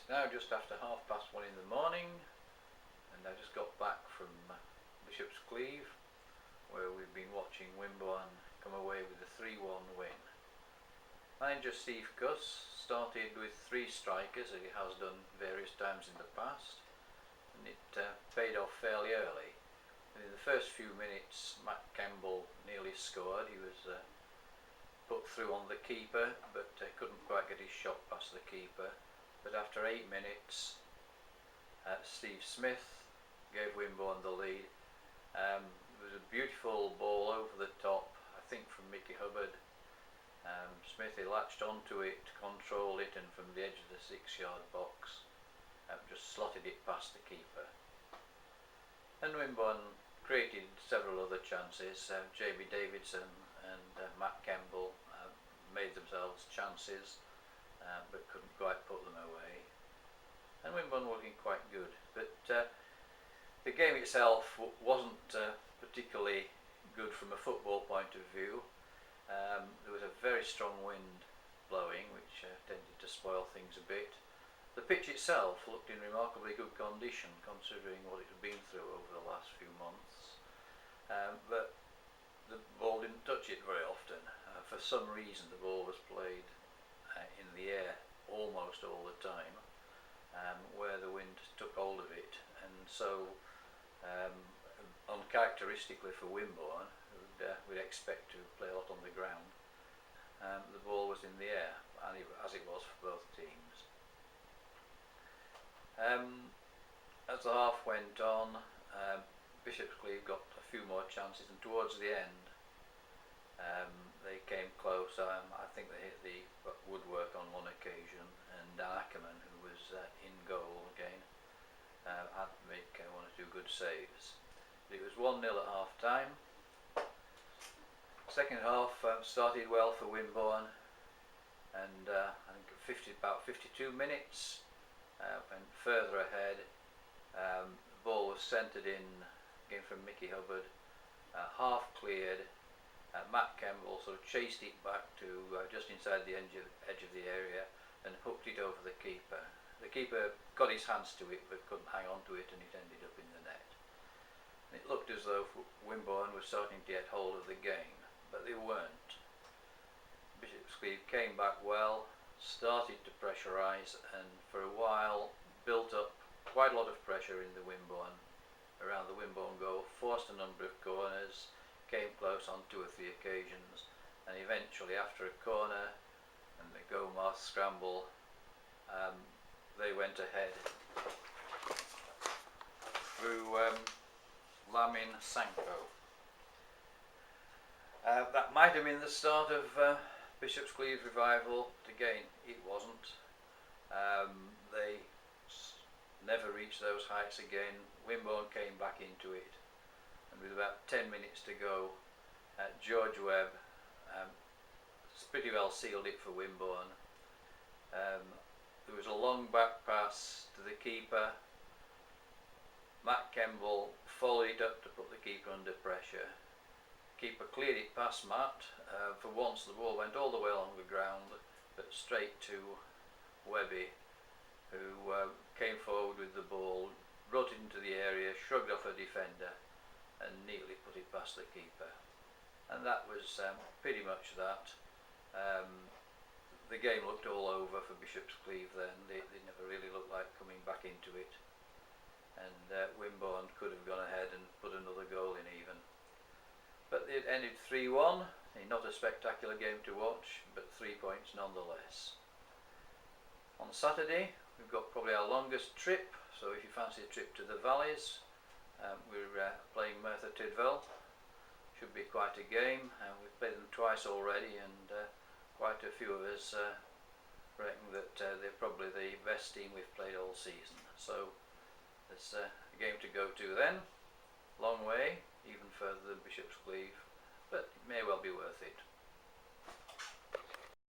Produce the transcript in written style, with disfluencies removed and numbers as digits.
Now just after 1:30 in the morning, and I just got back from Bishop's Cleeve, where we've been watching Wimborne come away with a 3-1 win. Manager Steve Cuss started with 3 strikers, as he has done various times in the past, and it paid off fairly early. And in the first few minutes, Matt Campbell nearly scored. He was put through on the keeper, but couldn't quite get his shot past the keeper. But after 8 minutes, Steve Smith gave Wimborne the lead. It was a beautiful ball over the top, I think from Mickey Hubbard. Smithy latched onto it, controlled it, and from the edge of the 6-yard box just slotted it past the keeper. And Wimborne created several other chances. J.B. Davidson and Matt Campbell made themselves chances, but couldn't quite put them away. And Wimborne were looking quite good, but the game itself wasn't particularly good from a football point of view. There was a very strong wind blowing, which tended to spoil things a bit. The pitch itself looked in remarkably good condition, considering what it had been through over the last few months. But the ball didn't touch it very often. For some reason, the ball was played in the air almost all the time, where the wind took hold of it, and so uncharacteristically for Wimborne, we'd expect to play a lot on the ground. The ball was in the air, as it was for both teams. As the half went on, Bishop's Cleeve got a few more chances, and towards the end they came close. I think they hit the woodwork on one occasion, and Dan Ackerman, who was in goal again, had to make 1 or 2 good saves. But it was 1-0 at half time. Second half started well for Wimborne, and I think about 52 minutes went further ahead. The ball was centred in again from Mickey Hubbard, half cleared. Matt Campbell sort of chased it back to just inside the edge of the area and hooked it over the keeper. The keeper got his hands to it but couldn't hang on to it, and it ended up in the net. And it looked as though Wimborne was starting to get hold of the game, but they weren't. Bishop's Cleeve came back well, started to pressurise, and for a while built up quite a lot of pressure in the around the Wimborne goal, forced a number of corners, came close on 2 or 3 occasions, and eventually after a corner and the go-mouth scramble, they went ahead through Lamin Sanko. That might have been the start of Bishop's Cleeve revival. Again, it wasn't. They never reached those heights again. Wimborne came back into it, and with about 10 minutes to go, George Webb pretty well sealed it for Wimborne. There was a long back pass to the keeper. Matt Campbell followed it up to put the keeper under pressure. Keeper cleared it past Matt. For once the ball went all the way along the ground, but straight to Webby, who came forward with the ball, brought it into the area, shrugged off a defender, and neatly put it past the keeper. And that was pretty much that. The game looked all over for Bishop's Cleeve then. They never really looked like coming back into it. And Wimborne could have gone ahead and put another goal in even. But it ended 3-1. Not a spectacular game to watch, but 3 points nonetheless. On Saturday, we've got probably our longest trip, so if you fancy a trip to the valleys, we're playing Merthyr Tydfil. Should be quite a game. We've played them twice already, and quite a few of us reckon that they're probably the best team we've played all season. So there's a game to go to then. Long way, even further than Bishop's Cleeve, but it may well be worth it.